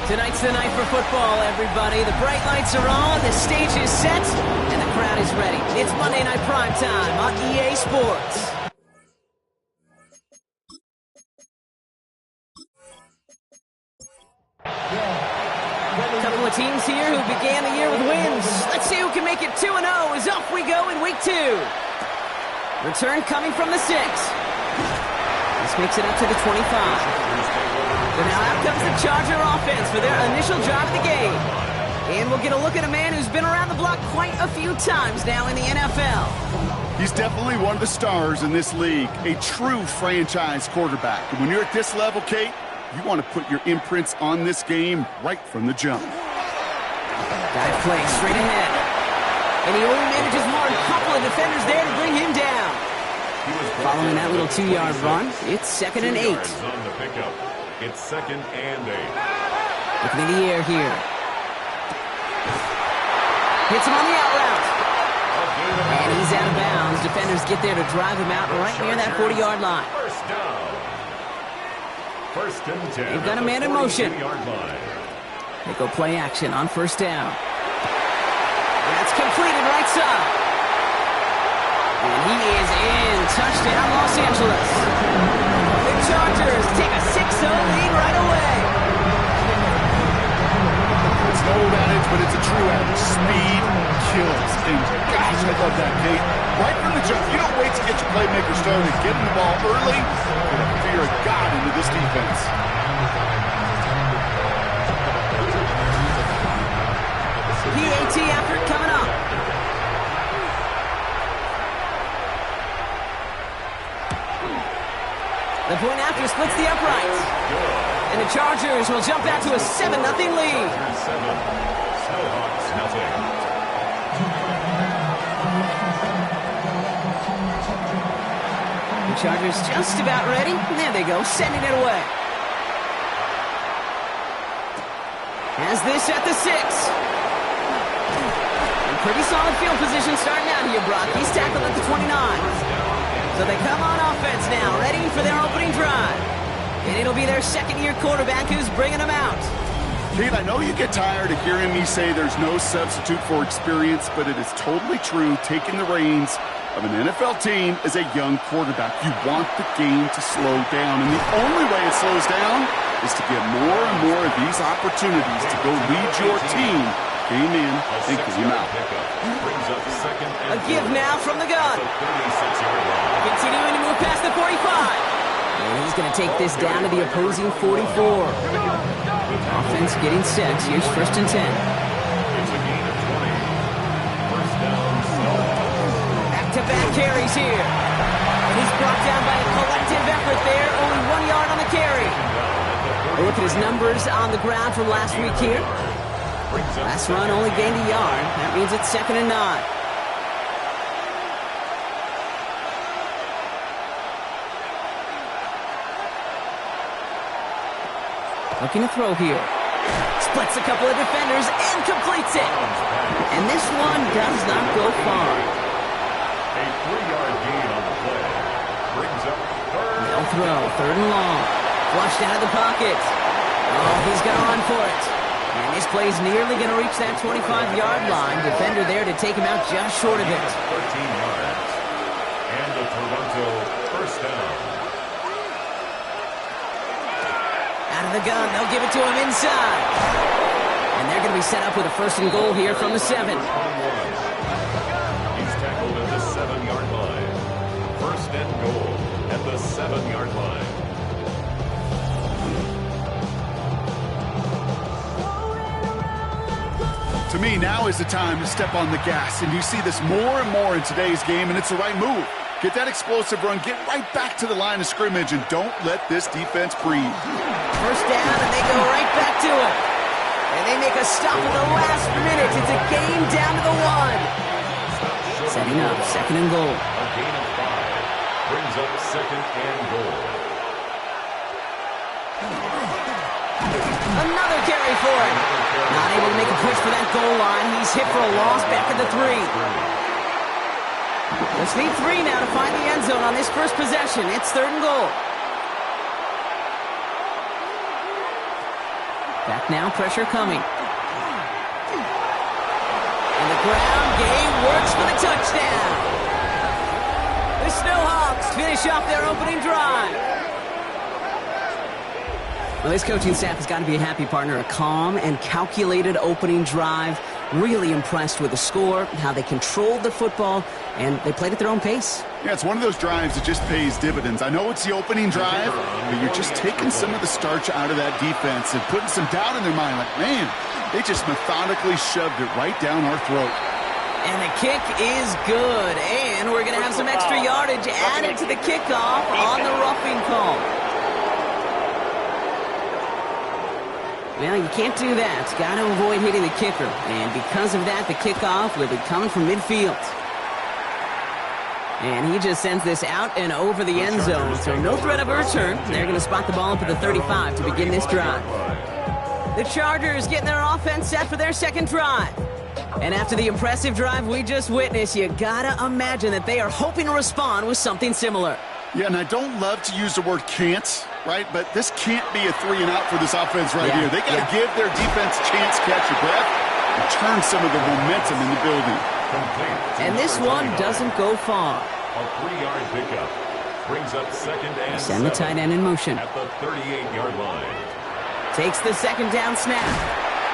Tonight's the night for football, everybody. The bright lights are on, the stage is set, and the crowd is ready. It's Monday Night Primetime on EA Sports. A couple of teams here who began the year with wins. Let's see who can make it 2-0 as off we go in week 2. Return coming from the 6. This makes it up to the 25. But now out comes the Charger offense for their initial drive of the game. And we'll get a look at a man who's been around the block quite a few times now in the NFL. He's definitely one of the stars in this league, a true franchise quarterback. And when you're at this level, Kate, you want to put your imprints on this game right from the jump. Dive play straight ahead. And he only manages more than a couple of defenders there to bring him down. Following that little 2-yard run, it's 2nd and 8. It's 2nd and 8. Looking in the air here. Hits him on the out route. And he's out of bounds. Defenders get there to drive him out right near that 40-yard line. First down. 1st and 10. They've got a man in motion. They go play action on 1st down. That's completed right side. And he is in. Touchdown, Los Angeles. The Chargers take a 6-0 lead right away. It's an old adage, but it's a true adage. Speed kills. And gosh, I love that, Kate. Right from the jump, you don't wait to get your playmaker started. Get him the ball early. Put a fear of God into this defense. PAT effort coming up. The point after splits the uprights. And the Chargers will jump out to a 7-0 lead. 7. SHawks nothing. The Chargers just about ready. There they go, sending it away. Has this at the 6. And pretty solid field position starting out here, Brock. He's tackled at the 29. So they come on offense now, ready for their opening drive. And it'll be their second-year quarterback who's bringing them out. Pete, I know you get tired of hearing me say there's no substitute for experience, but it is totally true. Taking the reins of an NFL team as a young quarterback, you want the game to slow down. And the only way it slows down is to get more and more of these opportunities to go lead your team game in and game out. A give now from the gun. Continuing to move past the 45. And he's going to take this down to the opposing 44. Offense getting set. Here's 1st and 10. It's a gain of 20. First down, back-to-back carries here. And he's brought down by a collective effort there. Only 1 yard on the carry. A look at his numbers on the ground from last week here. Last run only gained a yard. That means it's 2nd and 9. Looking to throw here. Splits a couple of defenders and completes it. And this one does not go far. A 3-yard gain on the play. Brings up 3rd. They'll throw. 3rd and long. Flushed out of the pocket. Oh, he's going to run for it. And this play's nearly going to reach that 25-yard line. Defender there to take him out just short of it. 13 yards. And the Toronto first down. Out of the gun, they'll give it to him inside. And they're going to be set up with a 1st and goal here from the 7. He's tackled at the 7-yard line. 1st and goal at the 7-yard line. To me, now is the time to step on the gas, and you see this more and more in today's game, and it's the right move. Get that explosive run, get right back to the line of scrimmage, and don't let this defense breathe. 1st down, and they go right back to it. And they make a stop at the last minute. It's a game down to the 1. Setting up, 2nd and goal. A gain of 5. Brings up 2nd and goal. Another carry for him. Not able to make a push for that goal line. He's hit for a loss back at the 3. Let's need 3 now to find the end zone on this first possession. It's 3rd and goal. Back now, pressure coming. And the ground game works for the touchdown. The SHawks finish off their opening drive. Well, this coaching staff has got to be a happy partner. A calm and calculated opening drive. Really impressed with the score, how they controlled the football, and they played at their own pace. Yeah, it's one of those drives that just pays dividends. I know it's the opening drive, but you're just taking some of the starch out of that defense and putting some doubt in their mind. Like, man, they just methodically shoved it right down our throat. And the kick is good, and we're going to have some extra yardage added to the kickoff on the roughing call. Well, you can't do that. Got to avoid hitting the kicker. And because of that, the kickoff will be coming from midfield. And he just sends this out and over the end zone. So no threat of a return. They're going to spot the ball up at the 35 to begin this drive. The Chargers getting their offense set for their second drive. And after the impressive drive we just witnessed, you got to imagine that they are hoping to respond with something similar. Yeah, and I don't love to use the word can't, right? But this can't be a 3-and-out for this offense right here. They got to give their defense a chance to catch your breath and turn some of the momentum in the building. And this one doesn't go far. A 3-yard pickup brings up second and send the tight end in motion. At the 38-yard line. Takes the second down snap.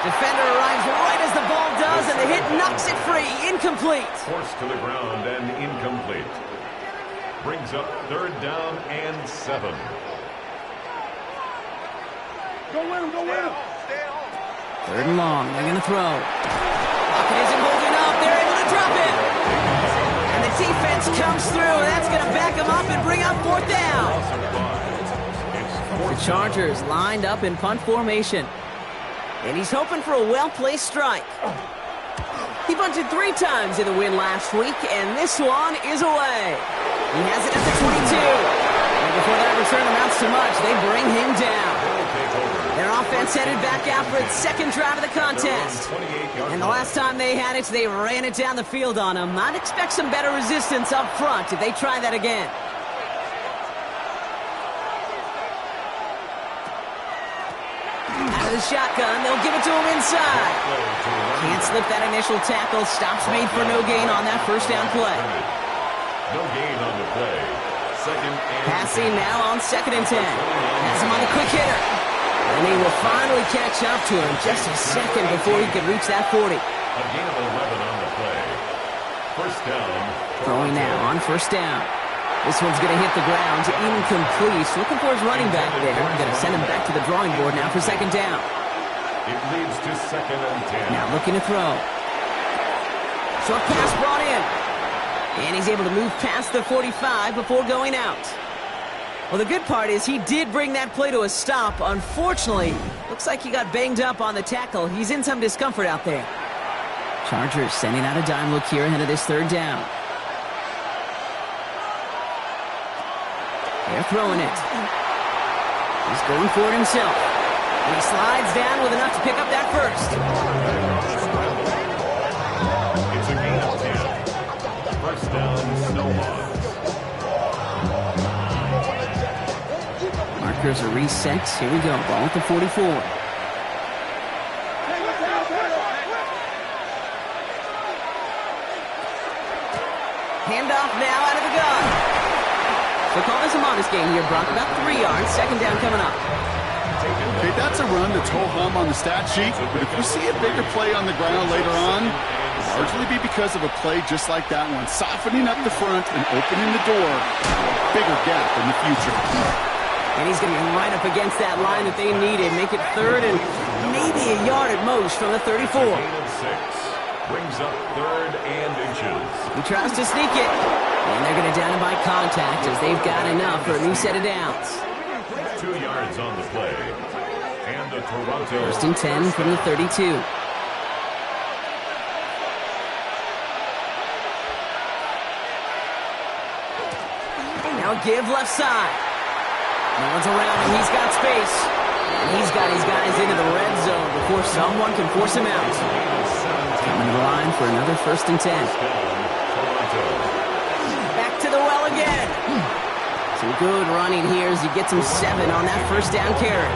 Defender arrives right as the ball does, and the hit knocks it free. Incomplete. Forced to the ground and incomplete. Brings up third down and 7. Go win him, go win him. Third and long, they're going to throw. Pocket isn't holding up, they're able to drop it. And the defense comes through, that's going to back them up and bring up fourth down. The Chargers lined up in punt formation. And he's hoping for a well-placed strike. He bunted 3 times in the win last week, and this one is away. He has it at the 22. And before that return amounts to much, they bring him down. Their offense headed back out for its second drive of the contest. And the last time they had it, they ran it down the field on him. I'd expect some better resistance up front if they try that again. Out of the shotgun, they'll give it to him inside. Can't slip that initial tackle. Stops made for no gain on that first down play. No gain on the play. Second and passing now on 2nd and 10. Has him on the quick hitter. And he will finally catch up to him just a second before he could reach that 40. A gain of 11 on the play. First down. Throwing now on first down. This one's going to hit the ground. Incomplete. Looking for his running back there. Going to send him back to the drawing board now for second down. It leads to 2nd and 10. Now looking to throw. Short pass brought in. And he's able to move past the 45 before going out. Well, the good part is he did bring that play to a stop. Unfortunately, looks like he got banged up on the tackle. He's in some discomfort out there. Chargers sending out a dime look here ahead of this third down. They're throwing it. He's going for it himself. And he slides down with enough to pick up that first. It's a gain of 10. First down, Snowball. Markers are reset. Here we go. Ball at the 44. Handoff now out of the gun. So call this a modest gain here, Brock. About 3 yards. Second down coming up. Okay, that's a run that's ho-hum on the stat sheet, but if you see a bigger play on the ground later on, it'll largely be because of a play just like that one, softening up the front and opening the door for a bigger gap in the future. And he's going to be right up against that line that they needed. Make it third and maybe a yard at most from the 34. Gain of 6. Brings up 3rd and inches. He tries to sneak it. And they're going to down him by contact as they've got enough for a new set of downs. 2 yards on the play. And the Toronto. First and 10 from the 32. Now give left side. No one's around him. He's got space. And he's got his guys into the red zone before someone can force him out. Coming to the line for another first and 10. Back to the well again. Some good running here as he gets him 7 on that first down carry.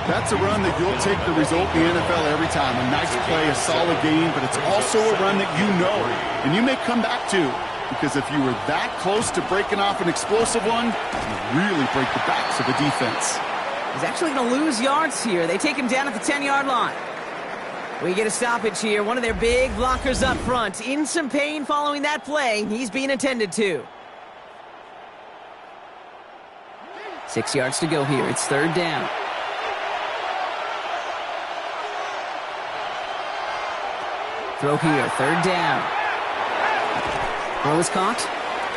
That's a run that you'll take the result in the NFL every time. A nice play, a solid game, but it's also a run that you know and you may come back to, because if you were that close to breaking off an explosive one, you really break the backs of the defense. He's actually going to lose yards here. They take him down at the 10-yard line. We get a stoppage here. One of their big blockers up front. In some pain following that play. He's being attended to. 6 yards to go here. It's third down. Throw here, third down. Throw is caught.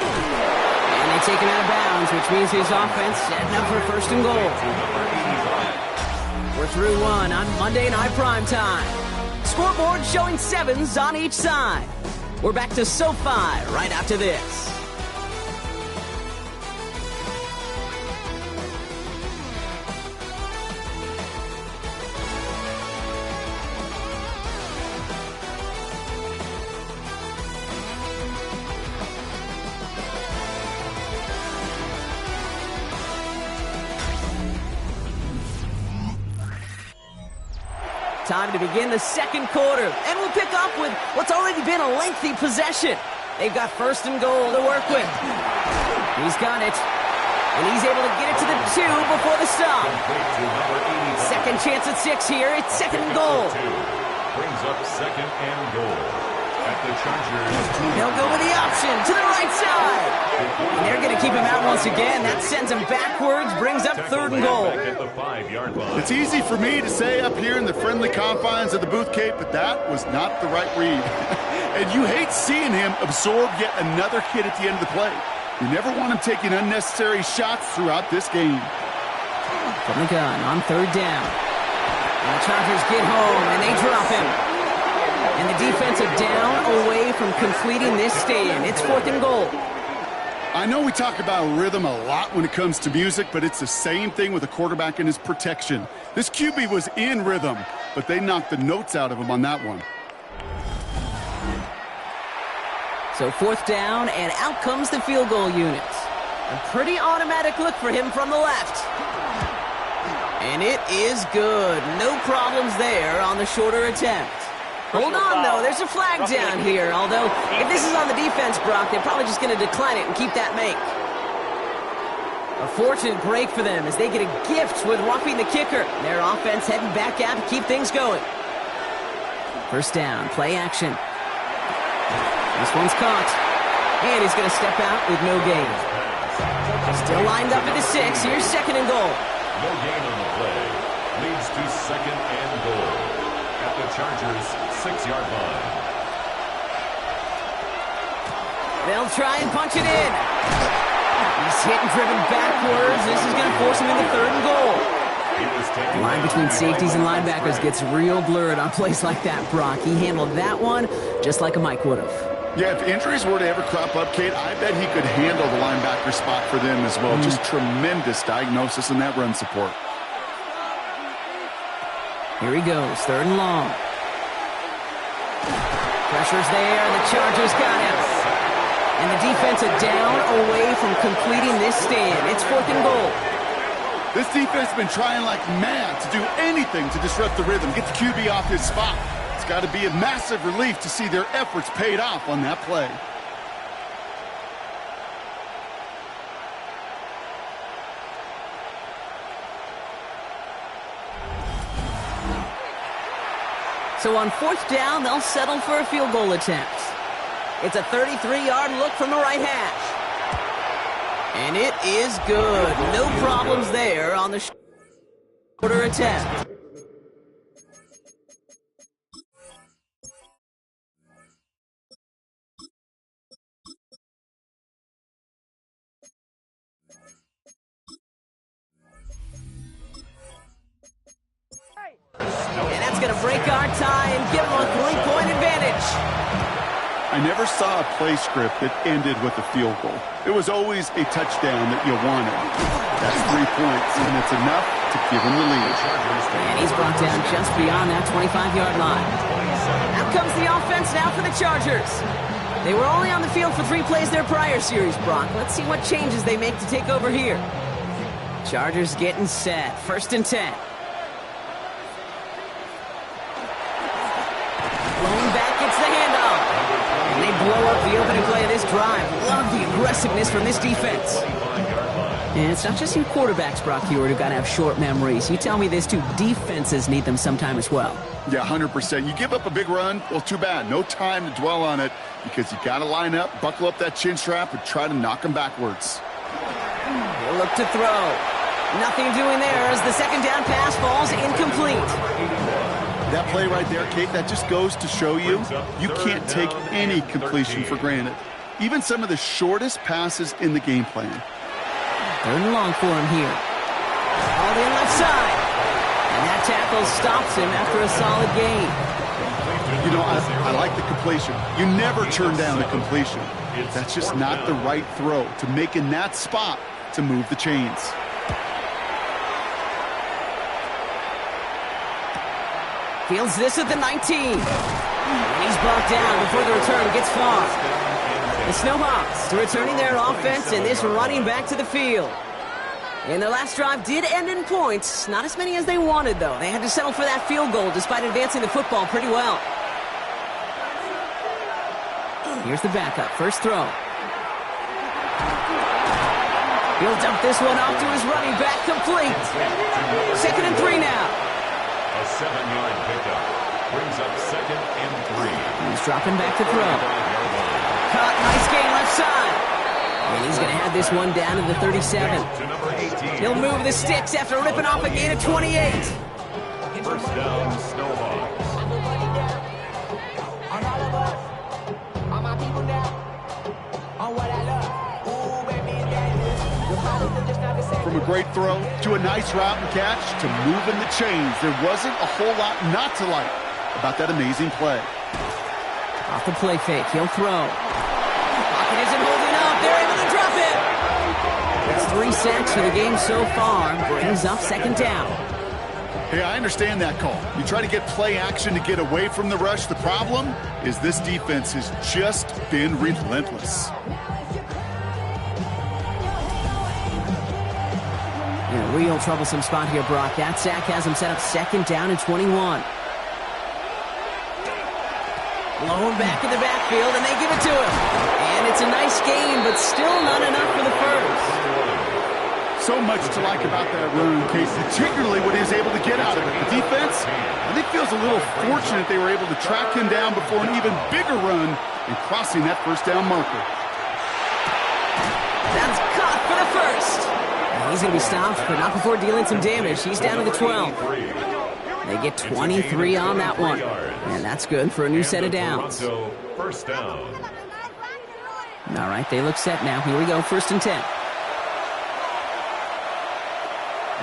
And they take him out of bounds, which means his offense setting up for first and goal. We're through one on Monday Night Primetime. Scoreboard showing 7s on each side. We're back to SoFi right after this. Time to begin the second quarter, and we'll pick up with what's already been a lengthy possession. They've got first and goal to work with. He's got it, and he's able to get it to the 2 before the stop. Second chance at 6 here. It's second and goal. Brings up second and goal at the Chargers. They'll go with the option to the right side. And they're going to keep him out once again. That sends him backwards, brings up third and goal. At the 5-yard line. It's easy for me to say up here in the friendly confines of the booth, Kate, but that was not the right read. And you hate seeing him absorb yet another hit at the end of the play. You never want him taking unnecessary shots throughout this game. From the gun on third down. And the Chargers get home, and they drop him. And the defense are down away from completing this stand. It's fourth and goal. I know we talk about rhythm a lot when it comes to music, but it's the same thing with a quarterback and his protection. This QB was in rhythm, but they knocked the notes out of him on that one. So fourth down, and out comes the field goal unit. A pretty automatic look for him from the left. And it is good. No problems there on the shorter attempt. Hold on, though. There's a flag down here. Although, if this is on the defense, Brock, they're probably just going to decline it and keep that make. A fortunate break for them as they get a gift with roughing the kicker. Their offense heading back out to keep things going. First down, play action. This one's caught. And he's going to step out with no gain. Still lined up at the 6. Here's second and goal. No gain on the play. Leads to second and goal at the Chargers' 6-yard line. They'll try and punch it in. He's hit and driven backwards. This is going to force him into third and goal. The line between safeties and linebackers gets real blurred on plays like that, Brock. He handled that one just like a Mike would have. Yeah, if injuries were to ever crop up, Kate, I bet he could handle the linebacker spot for them as well. Just tremendous diagnosis in that run support. Here he goes, third and long. Pressure's there, and the Chargers got him. And the defense are down away from completing this stand. It's fourth and goal. This defense has been trying like mad to do anything to disrupt the rhythm, get the QB off his spot. It's got to be a massive relief to see their efforts paid off on that play. So on fourth down, they'll settle for a field goal attempt. It's a 33-yard look from the right hash. And it is good. No problems there on the shorter attempt. And that's going to break our tie and give them a 3-point advantage. I never saw a play script that ended with a field goal. It was always a touchdown that you wanted. That's 3 points, and it's enough to give him the lead. And he's brought down just beyond that 25-yard line. Out comes the offense now for the Chargers. They were only on the field for 3 plays their prior series, Brock. Let's see what changes they make to take over here. Chargers getting set. First and 10. Flowing back, gets the handoff. And they blow up the opening play of this drive. Love the aggressiveness from this defense. And it's not just you quarterbacks, Brock Heward, who got to have short memories. You tell me this too, defenses need them sometime as well. Yeah, 100%. You give up a big run, well, too bad. No time to dwell on it because you got to line up, buckle up that chin strap, and try to knock them backwards. He'll look to throw. Nothing doing there as the second down pass falls incomplete. That play right there, Kate, that just goes to show you can't take any completion for granted. Even some of the shortest passes in the game plan. Third and long for him here. All in left side. And that tackle stops him after a solid gain. You know, I like the completion. You never turn down a completion. That's just not the right throw to make in that spot to move the chains. Fields this at the 19. And he's brought down before the return gets far. The Snowhawks returning their offense and this running back to the field. And their last drive did end in points. Not as many as they wanted, though. They had to settle for that field goal despite advancing the football pretty well. Here's the backup. First throw. He'll dump this one off to his running back, complete. 2nd and 3 now. A 7-yard pickup brings up 2nd and 3. He's dropping back to throw. Caught, nice gain left side. And he's going to have this one down to the 37. He'll move the sticks after ripping off a gain of 28. First down, Snowhawks. From a great throw to a nice route and catch to moving the chains, there wasn't a whole lot not to like about that amazing play. Off the play fake, he'll throw. Pocket isn't holding up, they're able to drop it. That's 3 sacks for the game so far, brings up 2nd down. Hey, I understand that call. You try to get play action to get away from the rush. The problem is this defense has just been relentless. In a real troublesome spot here, Brock. That sack has him set up 2nd down and 21. Blown back in the backfield, and they give it to him. And it's a nice gain, but still not enough for the first. So much to like about that run, Case, particularly what he was able to get out of it. The defense, I think, feels a little fortunate they were able to track him down before an even bigger run and crossing that 1st down marker. That's caught for the first. He's going to be stopped, but not before dealing some damage. He's down to the 12. They get 23 on that one. And that's good for a new set of downs. First down. All right, they look set now. Here we go, 1st and 10.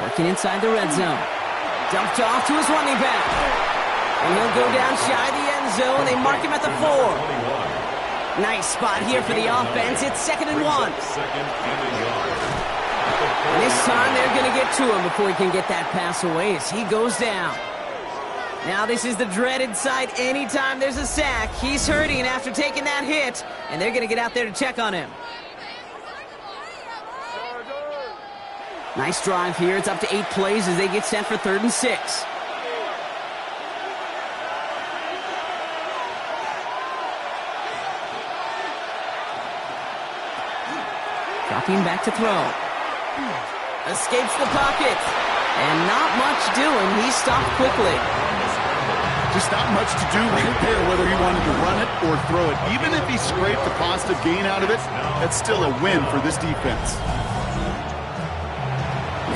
Working inside the red zone. Dumped off to his running back. And he'll go down shy of the end zone. They mark him at the 4. Nice spot here for the offense. It's 2nd and 1. 2nd and a yard. And this time they're going to get to him before he can get that pass away as he goes down. Now this is the dreaded sight anytime there's a sack. He's hurting after taking that hit, and they're going to get out there to check on him. Nice drive here. It's up to 8 plays as they get set for 3rd and 6. Dropping back to throw. Escapes the pocket. And not much doing. He's stopped quickly. Just not much to do right there, whether he wanted to run it or throw it. Even if he scraped a positive gain out of it, that's still a win for this defense.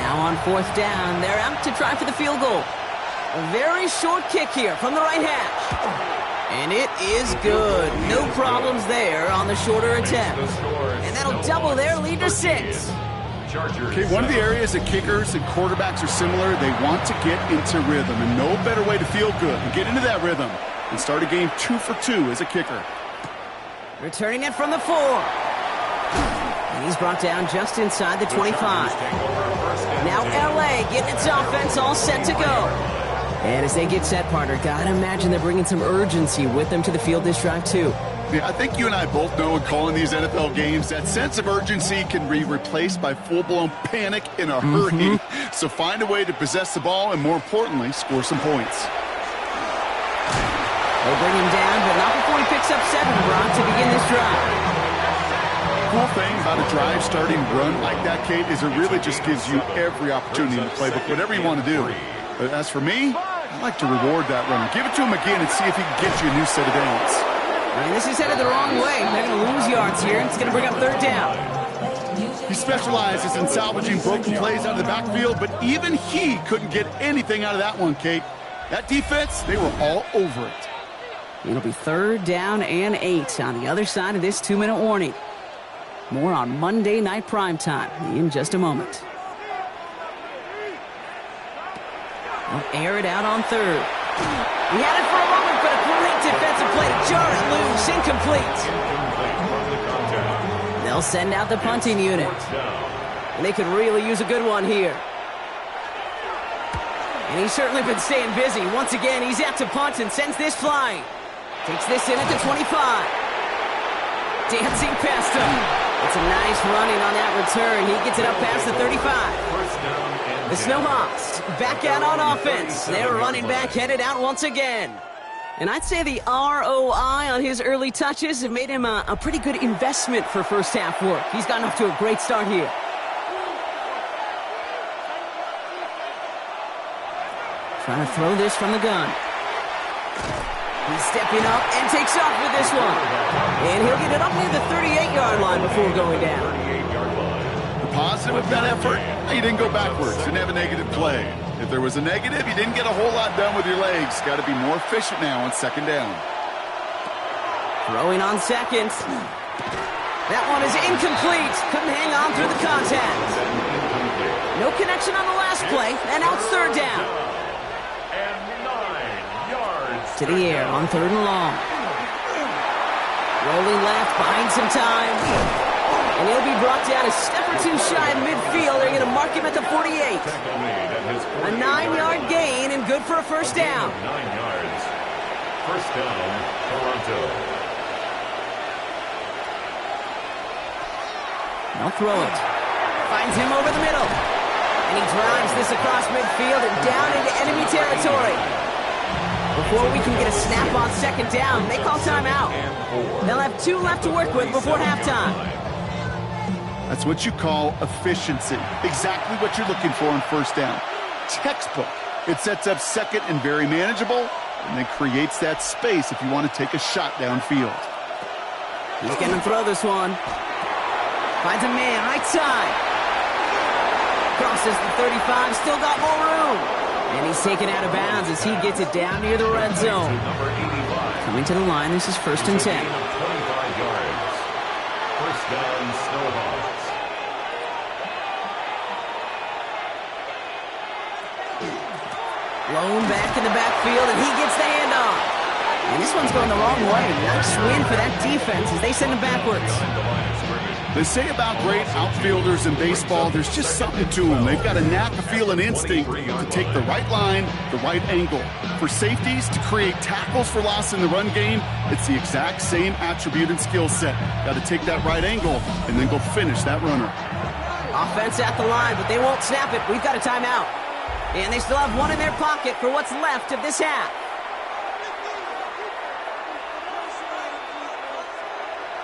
Now on 4th down, they're out to try for the field goal. A very short kick here from the right hash. And it is good. No problems there on the shorter attempt. And that'll double their lead to 6. Okay, one of the areas that kickers and quarterbacks are similar, they want to get into rhythm, and no better way to feel good and get into that rhythm and start a game 2 for 2 as a kicker. Returning it from the 4. And he's brought down just inside the 25. Now LA getting its offense all set to go. And as they get set, partner, gotta imagine they're bringing some urgency with them to the field this drive too. Yeah, I think you and I both know in calling these NFL games, that sense of urgency can be replaced by full-blown panic in a hurry. So find a way to possess the ball and, more importantly, score some points. They'll bring him down, but not before he picks up 7, Brock, to begin this drive. Cool thing about a drive starting run like that, Kate, is it really just gives you every opportunity in the playbook, whatever you want to do. But as for me, I like to reward that run. Give it to him again and see if he can get you a new set of downs. I mean, this is headed the wrong way. They're going to lose yards here. It's going to bring up 3rd down. He specializes in salvaging broken plays out of the backfield, but even he couldn't get anything out of that one, Kate. That defense, they were all over it. It'll be 3rd down and 8 on the other side of this 2-minute warning. More on Monday Night Primetime in just a moment. They'll air it out on 3rd. He had it for a moment, but a great defensive play to jar it loose. Incomplete. They'll send out the punting unit. And they could really use a good one here. And he's certainly been staying busy. Once again, he's out to punt and sends this flying. Takes this in at the 25. Dancing past him. It's a nice running on that return. He gets it up past the 35. The Snowhawks back out on offense. Their running back headed out once again. And I'd say the ROI on his early touches have made him a pretty good investment for first half work. He's gotten off to a great start here. Trying to throw this from the gun. He's stepping up and takes off with this one. And he'll get it up near the 38-yard line before going down. The positive of that effort, he didn't go backwards. Didn't have a negative play. If there was a negative, you didn't get a whole lot done with your legs. Got to be more efficient now on 2nd down. Throwing on 2nd. That one is incomplete. Couldn't hang on through the contact. No connection on the last play. And now it's 3rd down. To the air on 3rd and long. Rolling left, buying some time. And he'll be brought down a step or 2 shy of midfield. They're going to mark him at the 48. A 9-yard gain and good for a 1st down. 9 yards. 1st down, Toronto. They'll throw it. Finds him over the middle. And he drives this across midfield and down into enemy territory. Before we can get a snap on 2nd down, they call timeout. They'll have 2 left to work with before halftime. That's what you call efficiency. Exactly what you're looking for on 1st down. Textbook. It sets up 2nd and very manageable, and then creates that space if you want to take a shot downfield. He's going to throw this one. Finds a man, right side. Crosses the 35, still got more room. And he's taken out of bounds as he gets it down near the red zone. Coming to the line, this is 1st and 10. 25 yards. 1st down, Snowhawks. Blown back in the backfield, and he gets the handoff. And this one's going the wrong way. Nice win for that defense as they send him backwards. They say about great outfielders in baseball, there's just something to them. They've got a knack, a feel, and instinct to take the right line, the right angle. For safeties, to create tackles for loss in the run game, it's the exact same attribute and skill set. Got to take that right angle and then go finish that runner. Offense at the line, but they won't snap it. We've got a timeout. And they still have 1 in their pocket for what's left of this half.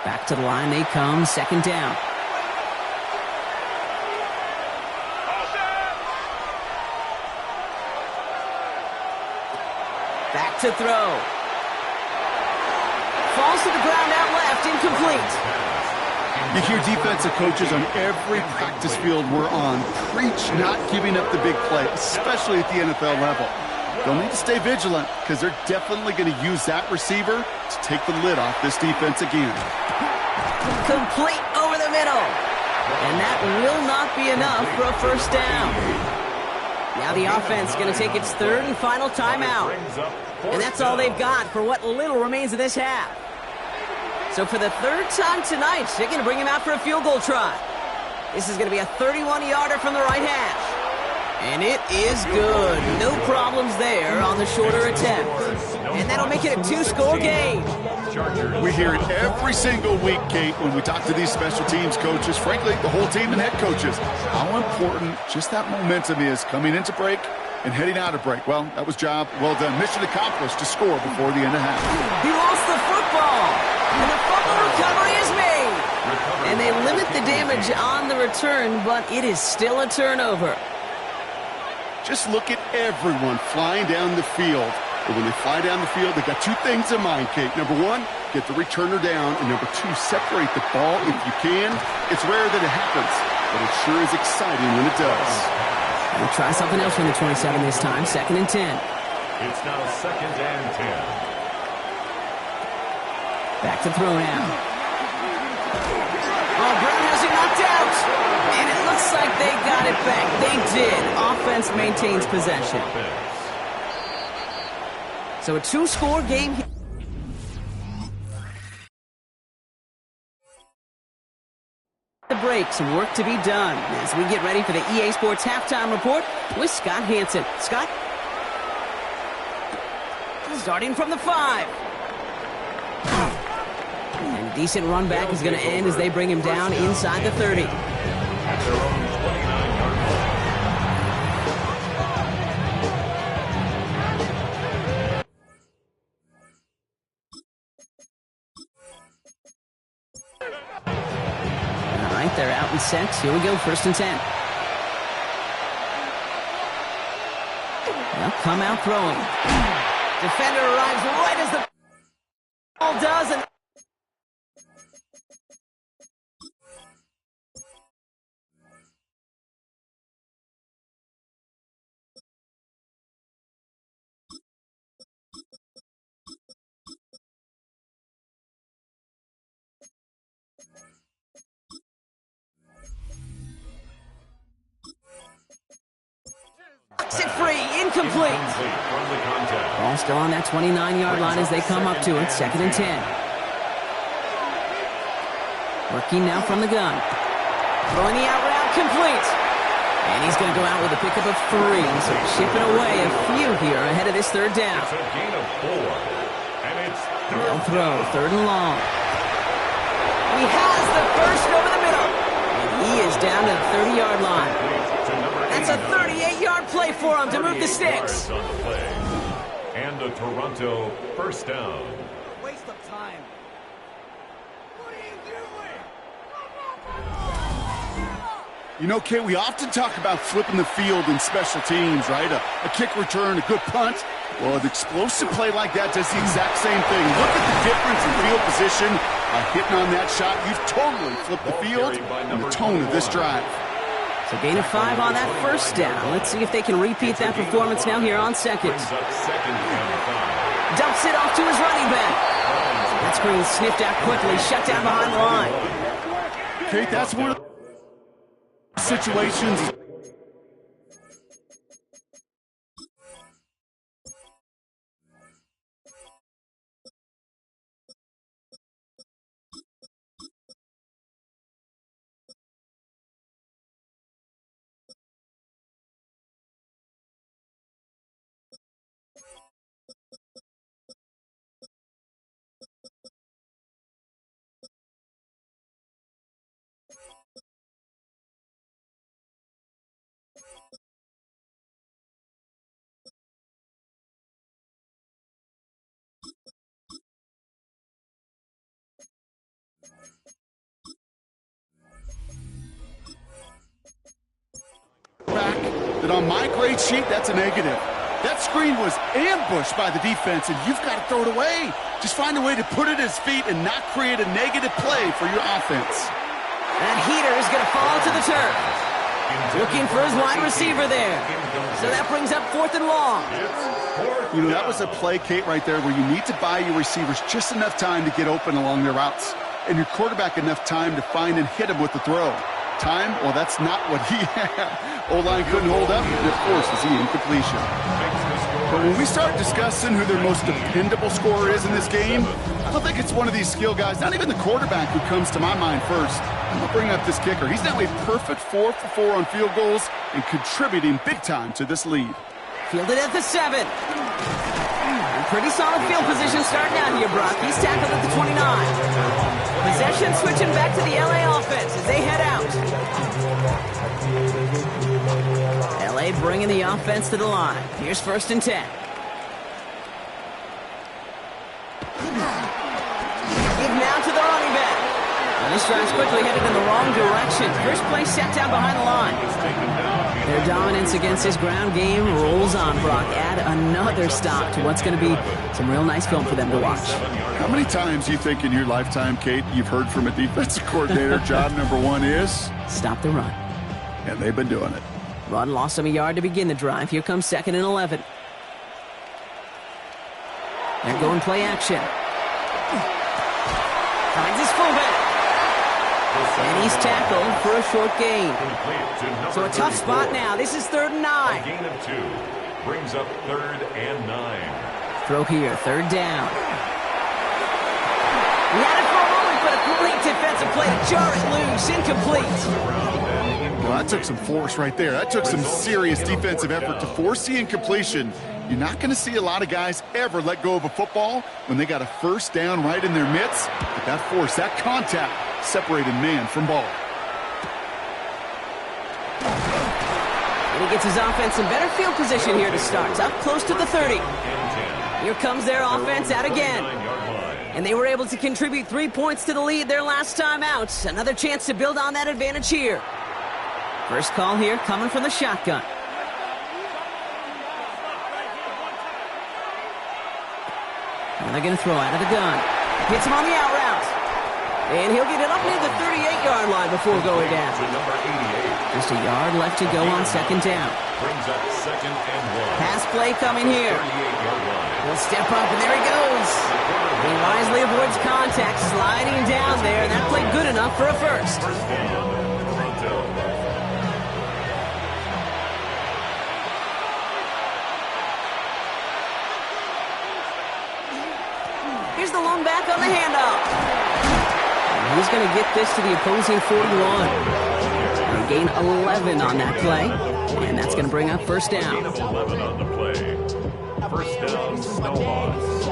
Back to the line they come, 2nd down. Back to throw. Falls to the ground out left, incomplete. You hear defensive coaches on every practice field we're on preach not giving up the big play, especially at the NFL level. They'll need to stay vigilant because they're definitely going to use that receiver to take the lid off this defense again. Complete over the middle. And that will not be enough for a 1st down. Now the offense is going to take its 3rd and final timeout. And that's all they've got for what little remains of this half. So for the 3rd time tonight, they're going to bring him out for a field goal try. This is going to be a 31-yarder from the right hash. And it is good. No problems there on the shorter attempt. And that'll make it a 2-score game. We hear it every single week, Kate, when we talk to these special teams coaches, frankly, the whole team and head coaches, how important just that momentum is coming into break and heading out of break. Well, that was job well done. Mission accomplished to score before the end of half. He lost the football, and the fumble recovery is made. And they limit the damage on the return, but it is still a turnover. Just look at everyone flying down the field. And when they fly down the field, they got two things in mind, Kate. Number one, get the returner down. And number two, separate the ball if you can. It's rare that it happens, but it sure is exciting when it does. We'll try something else from the 27 this time. 2nd and 10. It's now 2nd and 10. Back to throw now. Oh, Brown has it knocked out. And it looks like they got it back. They did. Offense maintains possession. So a 2-score game. The break, some work to be done as we get ready for the EA Sports Halftime Report with Scott Hansen. Scott? Starting from the 5. And decent run back is going to end as they bring him down inside the 30. At their own 29-yard line. All right, they're out and set. Here we go, 1st and 10. They'll come out throwing. Defender arrives right as the ball does, and it free, incomplete. From the contest. Ball still on that 29-yard line as they come up to it. 2nd and 10. Working now from the gun. Throwing the out route, complete. And he's going to go out with a pickup of 3. So chipping away a few here ahead of this 3rd down. It's a gain of 4. And it's They'll throw, 3rd and long. He has the first over the middle. And he is down to the 30-yard line. That's a 38-yard play for him to move the sticks. On the play. And a Toronto 1st down. Waste of time. What are you doing? You know, Kate, we often talk about flipping the field in special teams, right? A kick return, a good punt. Well, an explosive play like that does the exact same thing. Look at the difference in field position. By hitting on that shot, you've totally flipped the field and the tone of this drive. So gain of 5 on that 1st down. Let's see if they can repeat that performance now here on 2nd. Brings up 2nd and 5. Dumps it off to his running back. That screen sniffed out quickly, shut down behind the line. Kate, that's one of the situations. That on my grade sheet, that's a negative. That screen was ambushed by the defense, and you've got to throw it away. Just find a way to put it at his feet and not create a negative play for your offense. That heater is going to fall to the turf. Looking for his wide receiver there. So that brings up 4th and long. You know, that was a play, Kate, right there where you need to buy your receivers just enough time to get open along their routes, and your quarterback enough time to find and hit him with the throw. Time? Well, that's not what he had. O-line couldn't hold up, and of course, was the incompletion. But when we start discussing who their most dependable scorer is in this game, I don't think it's one of these skill guys, not even the quarterback, who comes to my mind first. I'll bring up this kicker. He's now a perfect 4 for 4 on field goals and contributing big time to this lead. Fielded at the 7. Pretty solid field position starting out here, Brock. He's tackled at the 29. Possession switching back to the LA offense as they head out. LA bringing the offense to the line. Here's 1st and 10. Give now to the running back. And this drive's quickly headed in the wrong direction. First play set down behind the line. Their dominance against this ground game rolls on, Brock. Add another stop to what's going to be some real nice film for them to watch. How many times do you think in your lifetime, Kate, you've heard from a defensive coordinator, job number 1 is? Stop the run. And they've been doing it. Run lost him a yard to begin the drive. Here comes 2nd and 11. They're going play action. Finds his fullback. And he's tackled for a short gain. So a tough spot now. This is 3rd and 9. A gain of 2 brings up 3rd and 9. Throw here, 3rd down. He had it for a moment, but a great defensive play to jar it loose. Incomplete. Well, that took some force right there. That took some serious defensive effort to force the incompletion. You're not going to see a lot of guys ever let go of a football when they got a 1st down right in their midst. But that force, that contact, separated man from ball. And he gets his offense in better field position here to start. It's up close to the 30. Here comes their offense out again. And they were able to contribute 3 points to the lead their last time out. Another chance to build on that advantage here. First call here coming from the shotgun. And they're going to throw out of the gun. Hits him on the out route. And he'll get it up near the 38-yard line before going down. Just a yard left to go on 2nd down. Brings up 2nd and 1. Pass play coming here. 38-yard line. He'll step up, and there he goes. He wisely avoids contact, sliding down there. That played good enough for a first. First down, Toronto. Here's the lone back on the handoff. And he's going to get this to the opposing 41. They gain 11 on that play, and that's going to bring up 1st down. 11 on the play. 1st down, no loss.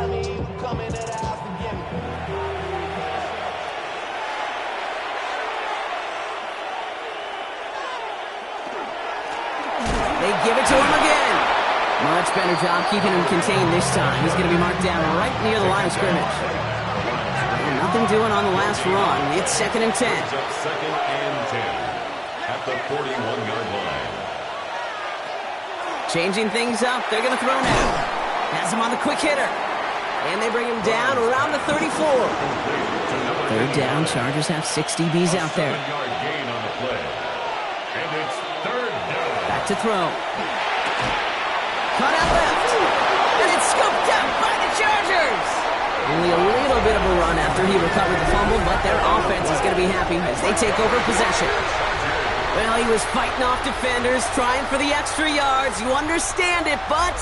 They give it to him again. Much better job keeping him contained this time. He's going to be marked down right near the line of scrimmage. And nothing doing on the last run. It's 2nd and 10. 2nd and 10 at the 41-yard line. Changing things up. They're going to throw now. Has him on the quick hitter. And they bring him down around the 34. 3rd down. Chargers have 6 DBs out there. 7-yard gain on the play. And it's 3rd down. Back to throw. Cut out left. And it's scooped up by the Chargers. Only a little bit of a run after he recovered the fumble, but their offense is going to be happy as they take over possession. Well, he was fighting off defenders, trying for the extra yards. You understand it, but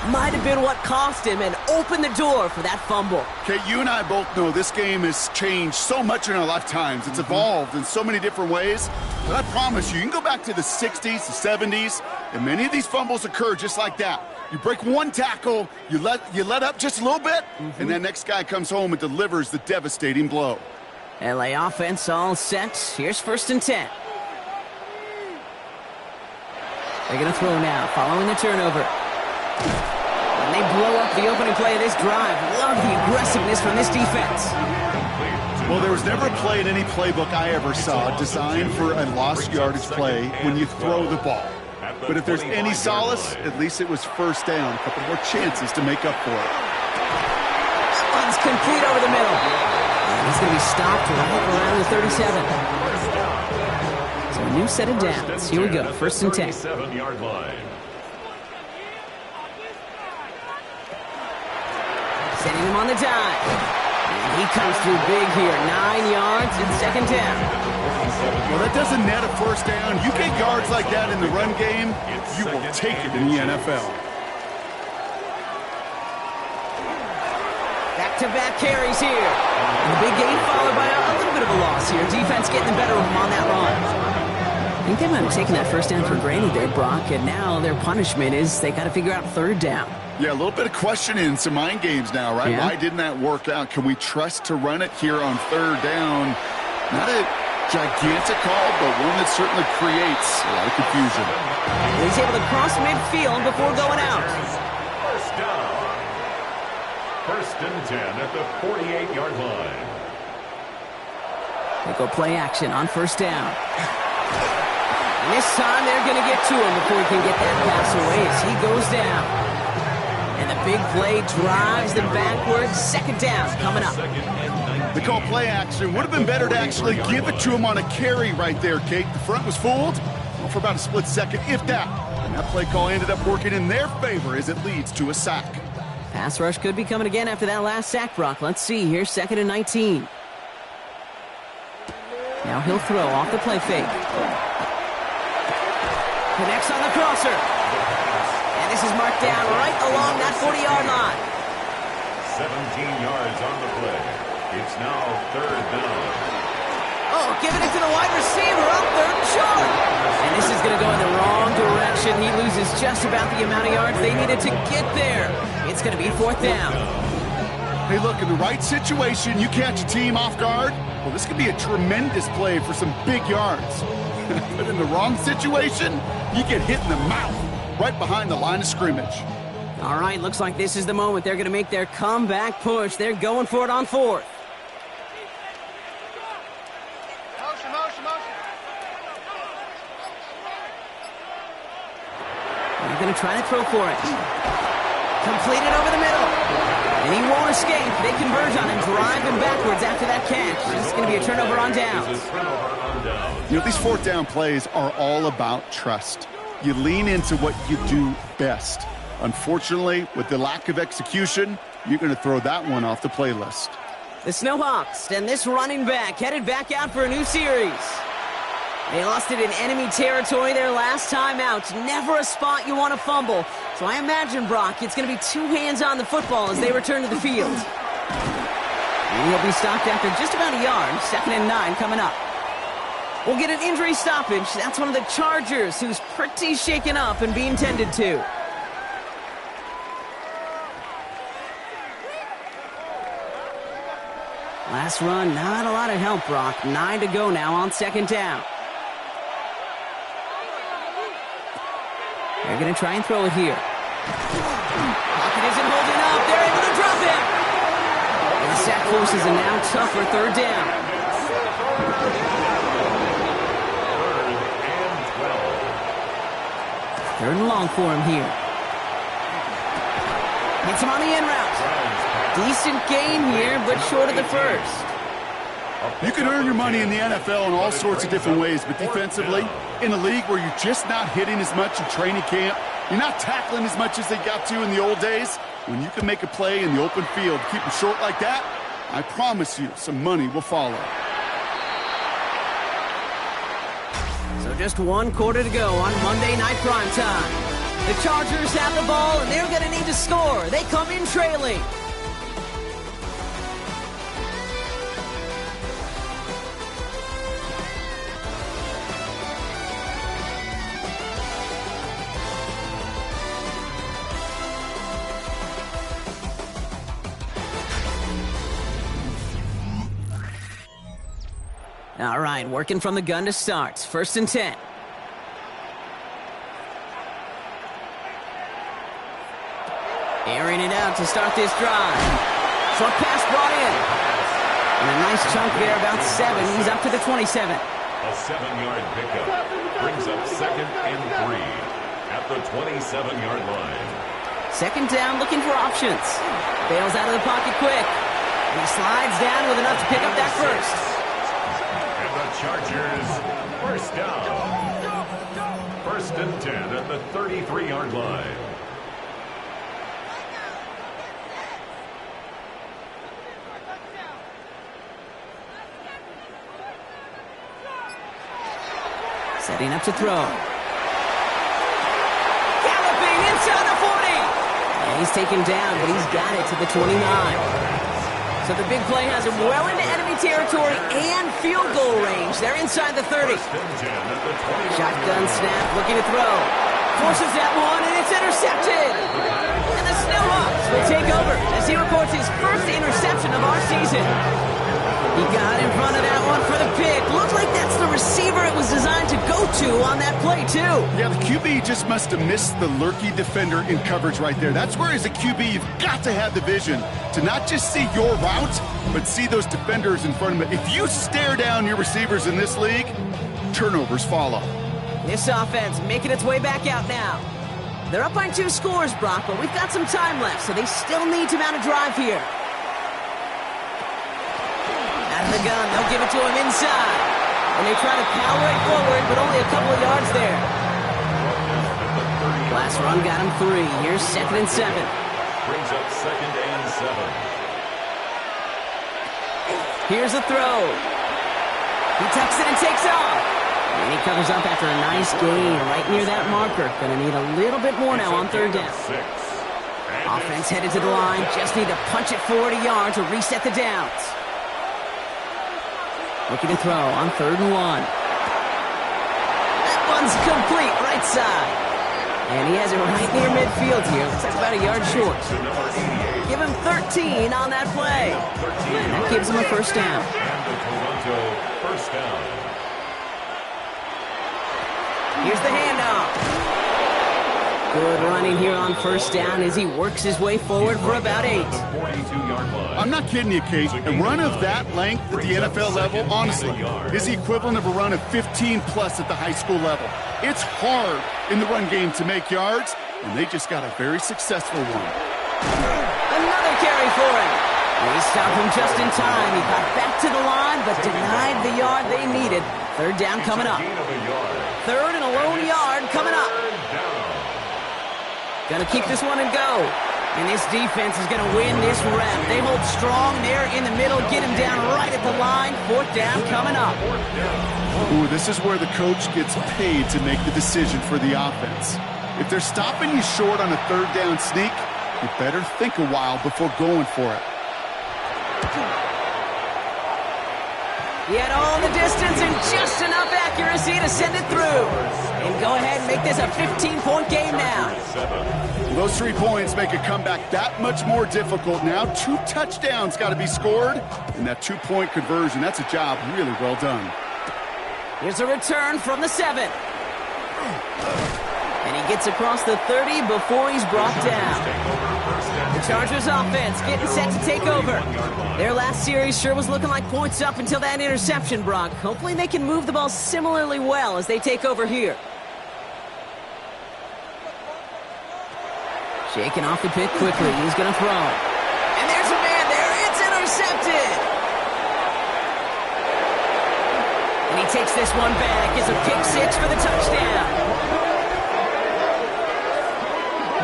might have been what cost him and opened the door for that fumble. Okay, you and I both know this game has changed so much in our lifetimes. It's evolved in so many different ways. But I promise you can go back to the 60s, the 70s, and many of these fumbles occur just like that. You break one tackle, you let up just a little bit, and that next guy comes home and delivers the devastating blow. LA offense all set. Here's 1st and 10. They're going to throw now, following the turnover. And they blow up the opening play of this drive. Love the aggressiveness from this defense. Well, there was never a play in any playbook I ever saw designed for a lost yardage play when you throw the ball. But if there's any solace, at least it was 1st down. A couple more chances to make up for it. One's complete over the middle. And he's going to be stopped right around the 37. So a new set of downs. Here we go, 1st and 10. 7-yard line. Sending him on the dive. And he comes through big here. 9 yards and 2nd down. Well, that doesn't net a 1st down. You get yards like that in the run game, you will take it in the NFL. Back-to-back carries here. And the big gain followed by a little bit of a loss here. Defense getting the better of them on that run. I think they might have taken that 1st down for granted there, Brock, and now their punishment is they got to figure out 3rd down. Yeah, a little bit of questioning, some mind games now, right? Yeah. Why didn't that work out? Can we trust to run it here on 3rd down? Not a Gigantic call, but one that certainly creates a lot of confusion. He's able to cross midfield before going out. First down. First and 10 at the 48-yard line. They go play action on first down. And this time they're going to get to him before he can get that pass away as he goes down. And the big play drives them backwards. Second down coming up. They call play action. Would have been better to actually give it to him on a carry right there, Kate. The front was fooled for about a split second, if that. And that play call ended up working in their favor as it leads to a sack. Pass rush could be coming again after that last sack, Brock. Let's see here, 2nd and 19. Now he'll throw off the play fake. Connects on the crosser. And this is marked down right along that 40-yard line. 17 yards on the play. It's now 3rd down. Oh, giving it to the wide receiver up 3rd and short. And this is going to go in the wrong direction. He loses just about the amount of yards they needed to get there. It's going to be 4th down. Hey, look, in the right situation, you catch a team off guard. Well, this could be a tremendous play for some big yards. But in the wrong situation, you get hit in the mouth right behind the line of scrimmage. All right, looks like this is the moment. They're going to make their comeback push. They're going for it on 4th. They're going to try to throw for it. Completed over the middle. And he won't escape. They converge on him, drive him backwards after that catch. This is going to be a turnover on downs. You know, these 4th down plays are all about trust. You lean into what you do best. Unfortunately, with the lack of execution, you're going to throw that one off the playlist. The Snowhawks and this running back headed back out for a new series. They lost it in enemy territory their last time out. Never a spot you want to fumble. So I imagine, Brock, it's going to be 2 hands on the football as they return to the field. And he'll be stopped after just about a yard. 2nd and 9 coming up. We'll get an injury stoppage. That's one of the Chargers who's pretty shaken up and being tended to. Last run, not a lot of help, Brock. 9 to go now on 2nd down. They're going to try and throw it here. Pocket isn't holding up. They're able to drop it. And the sack forces a now tougher 3rd down. 3rd and long for him here. Hits him on the in route. Decent gain here, but short of the first. You can earn your money in the NFL in all sorts of different ways, but defensively, in a league where you're just not hitting as much in training camp, you're not tackling as much as they got to in the old days, when you can make a play in the open field, keep them short like that, I promise you some money will follow. So just 1 quarter to go on Monday Night Primetime. The Chargers have the ball, and they're going to need to score. They come in trailing. All right, working from the gun to start. 1st and 10. Airing it out to start this drive. Short pass brought in. And a nice chunk there, about 7. He's up to the 27. A 7-yard pickup brings up 2nd and 3 at the 27-yard line. 2nd down, looking for options. Bails out of the pocket quick. And he slides down with enough to pick up that first. Chargers, 1st down. 1st and 10 at the 33-yard line. Setting up to throw. Galloping inside the 40. And he's taken down, but he's got it to the 29. So the big play has him well into enemy territory and field goal range. They're inside the 30. Shotgun snap, looking to throw. Forces that one, and it's intercepted. And the Snowhawks will take over as he reports his first interception of our season. He got in front of that one for the pick. Looks like that's receiver it was designed to go to on that play, too. Yeah, the QB just must have missed the lurky defender in coverage right there. That's where, as a QB, you've got to have the vision to not just see your route, but see those defenders in front of them. If you stare down your receivers in this league, turnovers follow. This offense making its way back out now. They're up by 2 scores, Brock, but we've got some time left, so they still need to mount a drive here. Out of the gun, they'll give it to him inside. And they try to power it forward, but only a couple of yards there. Last run got him 3. Here's 2nd and 7. Brings up 2nd and 7. Here's the throw. He tucks it and takes off. And he covers up after a nice gain right near that marker. Going to need a little bit more now on 3rd down. Offense headed to the line. Just need to punch it 40 yards to reset the downs. Looking to throw on 3rd and 1. That one's complete, right side. And he has it right near midfield here. Looks like about a yard short. Give him 13 on that play. And that gives him a 1st down. And the Toronto 1st down. Here's the handoff. Good running here on 1st down as he works his way forward for about 8. I'm not kidding you, Kate. A run of that length at the NFL level, honestly, is the equivalent of a run of 15-plus at the high school level. It's hard in the run game to make yards, and they just got a very successful one. Another carry for him. They stopped him just in time. He got back to the line, but denied the yard they needed. 3rd down coming up. 3rd and a lone yard coming up. Gonna keep this one and go. And this defense is gonna win this rep. They hold strong there in the middle, get him down right at the line. 4th down coming up. Ooh, this is where the coach gets paid to make the decision for the offense. If they're stopping you short on a 3rd down sneak, you better think a while before going for it. He had all the distance and just enough accuracy to send it through. And go ahead and make this a 15-point game now. Those 3 points make a comeback that much more difficult now. 2 touchdowns got to be scored, and that 2-point conversion, that's a job really well done. Here's a return from the 7. And he gets across the 30 before he's brought down. The Chargers offense getting set to take over. Their last series sure was looking like points up until that interception, Brock. Hopefully they can move the ball similarly well as they take over here. Shaking off the pick quickly. He's going to throw. And there's a man there. It's intercepted. And he takes this one back. It's a pick 6 for the touchdown.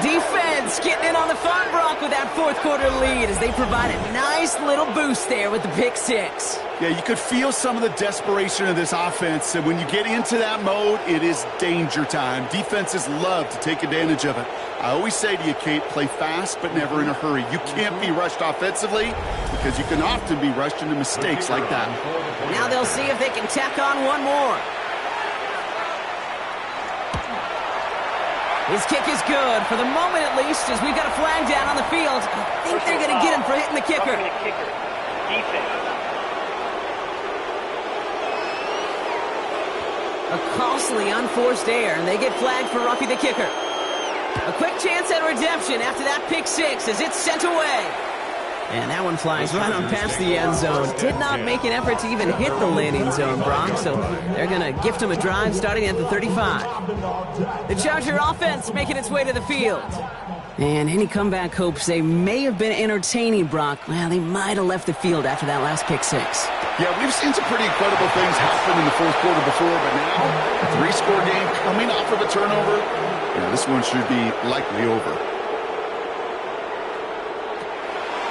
Defense getting in on the fun, Brock, with that 4th quarter lead as they provide a nice little boost there with the pick 6. Yeah, you could feel some of the desperation of this offense, and when you get into that mode, it is danger time. Defenses love to take advantage of it. I always say to you, Kate, play fast but never in a hurry. You can't be rushed offensively because you can often be rushed into mistakes like that. Now they'll see if they can tack on one more. His kick is good, for the moment at least, as we've got a flag down on the field. I think they're going to get him for hitting the kicker. A costly unforced error, and they get flagged for roughing the kicker. A quick chance at redemption after that pick 6 as it's sent away. And that one flies right on past the end zone. Did not make an effort to even hit the landing zone, Brock, so they're going to gift him a drive starting at the 35. The Charger offense making its way to the field. And any comeback hopes they may have been entertaining, Brock. Well, they might have left the field after that last pick 6. Yeah, we've seen some pretty incredible things happen in the 4th quarter before, but now, a 3-score game coming off of a turnover, this one should be likely over.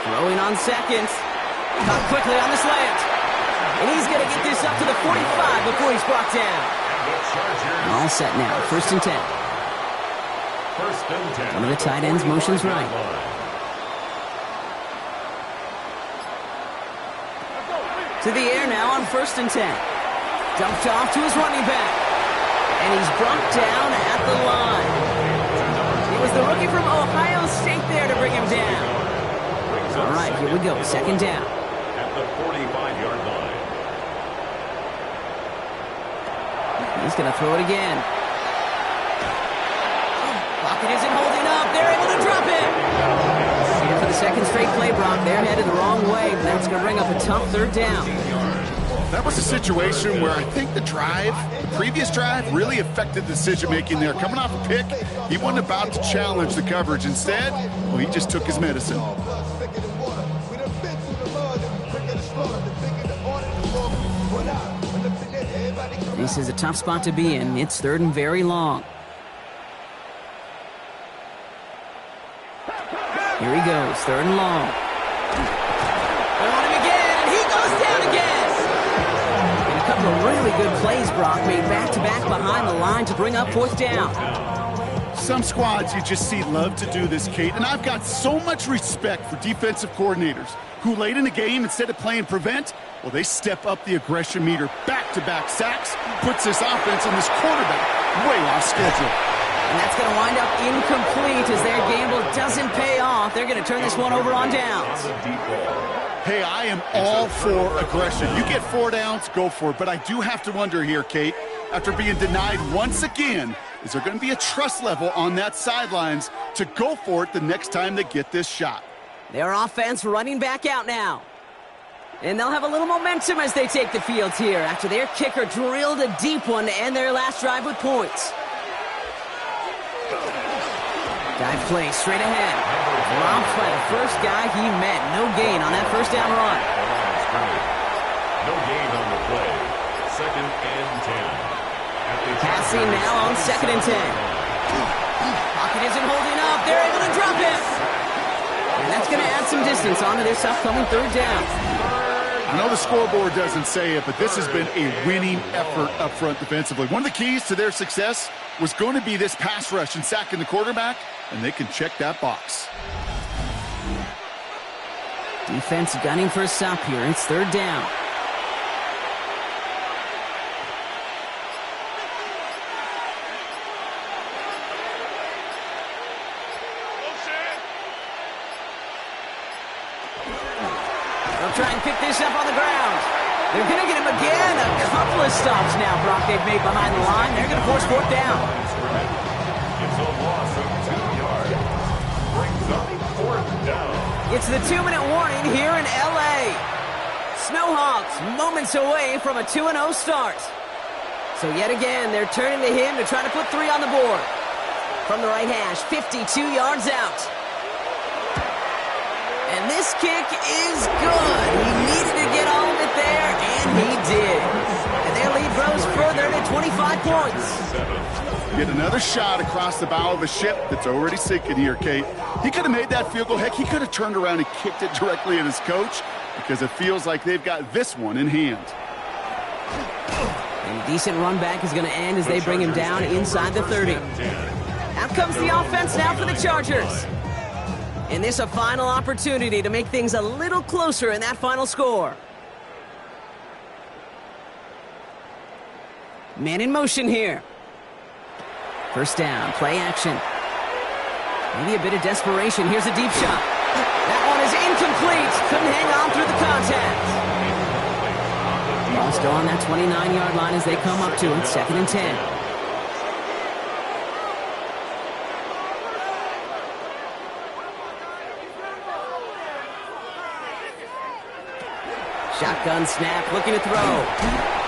Throwing on 2nd. Caught quickly on the slant. And he's going to get this up to the 45 before he's brought down. All set now. 1st and 10. One of the tight ends motions right. To the air now on 1st and 10. Dumped off to his running back. And he's brought down at the line. It was the rookie from Ohio State there to bring him down. All right, here we go. 2nd down. At the 45-yard line. He's going to throw it again. Pocket isn't holding up. They're able to drop it. And for the second straight play, Brock, they're headed the wrong way. That's going to bring up a tough third down. That was a situation where I think the previous drive, really affected decision-making there. Coming off a pick, he wasn't about to challenge the coverage. Instead, well, he just took his medicine. This is a tough spot to be in. It's third and very long. Here he goes, third and long. They want him again, and he goes down again. And a couple of really good plays, Brock, made back-to-back behind the line to bring up fourth down. Some squads you just see love to do this, Kate, and I've got so much respect for defensive coordinators who late in the game, instead of playing prevent, well, they step up the aggression meter. Back-to-back sacks puts this offense and this quarterback way off schedule. And that's going to wind up incomplete as their gamble doesn't pay off. They're going to turn this one over on downs. Hey, I am all for aggression. You get 4 downs, go for it. But I do have to wonder here, Kate, after being denied once again, is there going to be a trust level on that sidelines to go for it the next time they get this shot? Their offense running back out now. And they'll have a little momentum as they take the field here after their kicker drilled a deep one to end their last drive with points. Dive play straight ahead. Dropped by the first guy he met. No gain on that first down run. No gain on the play. Second and 10. Passing now on second and 10. Pocket isn't holding up. They're able to drop it. And that's going to add some distance onto this upcoming third down. I know the scoreboard doesn't say it, but this has been a winning effort up front defensively. One of the keys to their success was going to be this pass rush and sacking the quarterback, and they can check that box. Defense gunning for a stop here. It's third down. They'll try and pick this up on the ground. They're going to get him again. A couple of stops now, Brock, they've made behind the line. They're going to force fourth down. It's a loss of 2 yards. Brings up fourth down. It's the 2-minute warning here in L.A. Snowhawks moments away from a 2-0 start. So yet again, they're turning to him to try to put 3 on the board. From the right hash, 52 yards out. And this kick is good. He needed to get all of it there, and he did. And their lead grows further to 25 points. Get another shot across the bow of a ship that's already sinking here, Kate. He could have made that field goal. Heck, he could have turned around and kicked it directly at his coach because it feels like they've got this one in hand. And a decent run back is going to end as they bring him down inside the 30. Out comes the offense now for the Chargers. And this a final opportunity to make things a little closer in that final score. Man in motion here. First down, play action. Maybe a bit of desperation. Here's a deep shot. That one is incomplete. Couldn't hang on through the contact. Ball still on that 29-yard line as they come up to it, second and 10. Shotgun snap, looking to throw.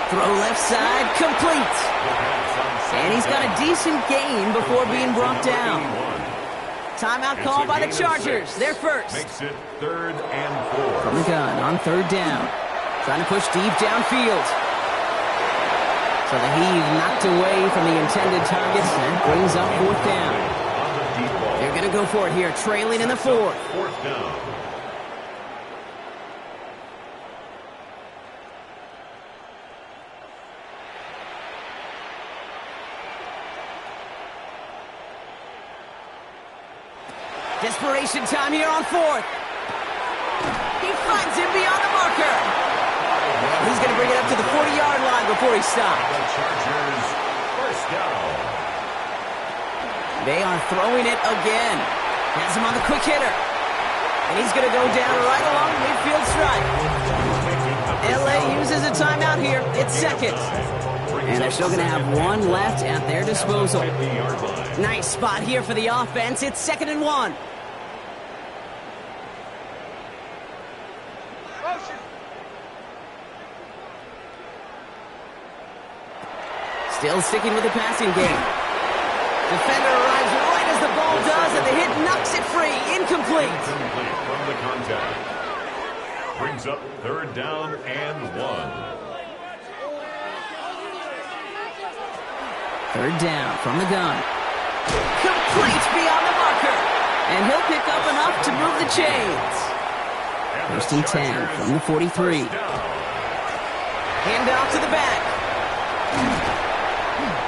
Throw left side, complete. And he's got a decent gain before being brought down. Timeout called by the Chargers. They're first. Makes it third and 4. From the gun on third down. Trying to push deep downfield. So the heave knocked away from the intended targets and brings up fourth down. They're going to go for it here, trailing in the fourth. Fourth down. Desperation time here on fourth. He finds him beyond the marker. He's going to bring it up to the 40-yard line before he stops. The Chargers first down. They are throwing it again. Has him on the quick hitter. And he's going to go down right along midfield stripe. LA uses a timeout here. It's second. And they're still going to have one left at their disposal. At the yard line. Nice spot here for the offense. It's 2nd and 1. Still sticking with the passing game. Defender arrives right as the ball does, and the hit knocks it free. Incomplete. Incomplete from the contact. Brings up 3rd down and 1. 3rd down from the gun. Complete beyond the marker. And he'll pick up enough to move the chains. 1st and 10 from the 43. Hand off to the back.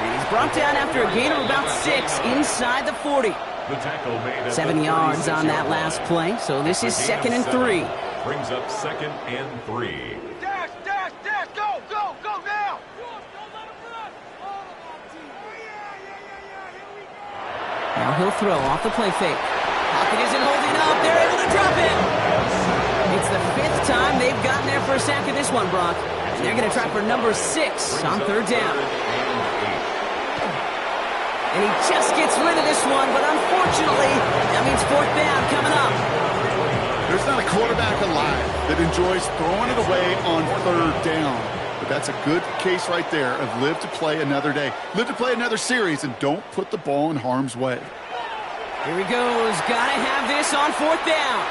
And he's brought down after a gain of about 6 inside the 40. The tackle made at 7 yards on that last play, so this is 2nd and 3. Brings up 2nd and 3. Dash, dash, dash, go, go, go now! Now he'll throw off the play fake. Pocket isn't holding up. They're able to drop it. It's the 5th time they've gotten there for a sack of this one, Brock. And they're going to try for number 6 on 3rd down. And he just gets rid of this one, but unfortunately, that means 4th down coming up. There's not a quarterback alive that enjoys throwing it away on 3rd down. But that's a good case right there of live to play another day. Live to play another series, and don't put the ball in harm's way. Here he goes. Gotta have this on 4th down.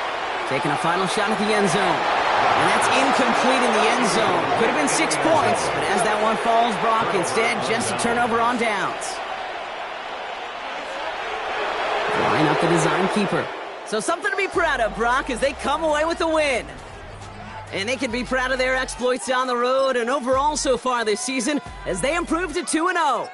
Taking a final shot at the end zone. And that's incomplete in the end zone. Could have been 6 points, but as that one falls, Brock, instead just a turnover on downs. Line up the design keeper. So something to be proud of, Brock, as they come away with the win. And they can be proud of their exploits down the road and overall so far this season as they improve to 2-0.